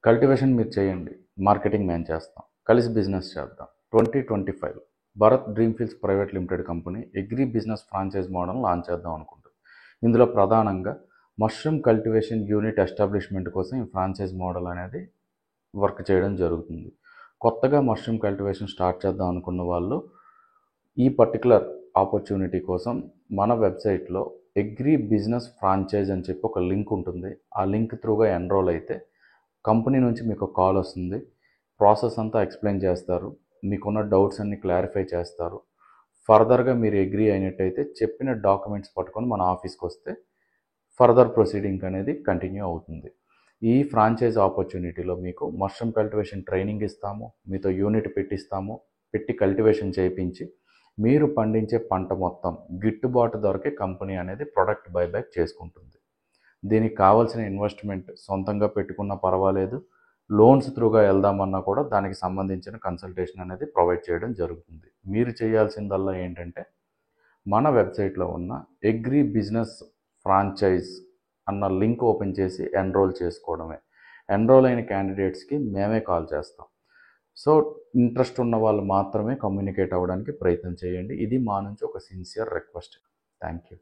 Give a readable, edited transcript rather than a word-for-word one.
Cultivation మీరు చేయండి, marketing మేము చేస్తాం, కలిసి బిజినెస్ చేద్దాం. 2025 Bharat dream fields private limited company agri business franchise model launch చేద్దాం అనుకుంటుంది. ఇందులో ప్రధానంగా మష్రూమ్ కల్టివేషన్ యూనిట్ ఎస్టాబ్లిష్మెంట్ కోసం ఈ ఫ్రాంచైజ్ మోడల్ అనేది వర్క్ చేయడం జరుగుతుంది. కొత్తగా మష్రూమ్ కల్టివేషన్ స్టార్ట్ చేద్దాం అనుకున్న వాళ్ళు ఈ పర్టికులర్ ఆపర్చునిటీ కోసం మన వెబ్సైట్లో అగ్రి బిజినెస్ ఫ్రాంచైజ్ అని చెప్పి ఒక లింక్ ఉంటుంది. ఆ లింక్ త్రూగా ఎన్రోల్ అయితే కంపెనీ నుంచి మీకు కాల్ వస్తుంది. ప్రాసెస్ అంతా ఎక్స్ప్లెయిన్ చేస్తారు, మీకున్న డౌట్స్ అన్ని క్లారిఫై చేస్తారు. ఫర్దర్గా మీరు అగ్రీ అయినట్టయితే చెప్పిన డాక్యుమెంట్స్ పట్టుకొని మన ఆఫీస్కి వస్తే ఫర్దర్ ప్రొసీడింగ్ అనేది కంటిన్యూ అవుతుంది. ఈ ఫ్రాంచైజ్ ఆపర్చునిటీలో మీకు మష్రూమ్ కల్టివేషన్ ట్రైనింగ్ ఇస్తాము, మీతో యూనిట్ పెట్టి కల్టివేషన్ చేయించి మీరు పండించే పంట మొత్తం గిట్టుబాటు ధరకే కంపెనీ అనేది ప్రొడక్ట్ బైబ్యాక్ చేసుకుంటుంది. దీనికి కావాల్సిన ఇన్వెస్ట్మెంట్ సొంతంగా పెట్టుకున్నా పర్వాలేదు, లోన్స్ త్రూగా వెళ్దామన్నా కూడా దానికి సంబంధించిన కన్సల్టేషన్ అనేది ప్రొవైడ్ చేయడం జరుగుతుంది. మీరు చేయాల్సిందల్లా ఏంటంటే మన వెబ్సైట్లో ఉన్న అగ్రి బిజినెస్ ఫ్రాంచైజ్ అన్న లింక్ ఓపెన్ చేసి ఎన్రోల్ చేసుకోవడమే. ఎన్రోల్ అయిన క్యాండిడేట్స్కి మేమే కాల్ చేస్తాం. సో ఇంట్రెస్ట్ ఉన్న వాళ్ళు మాత్రమే కమ్యూనికేట్ అవ్వడానికి ప్రయత్నం చేయండి. ఇది మా నుంచి ఒక సిన్సియర్ రిక్వెస్ట్. Thank you.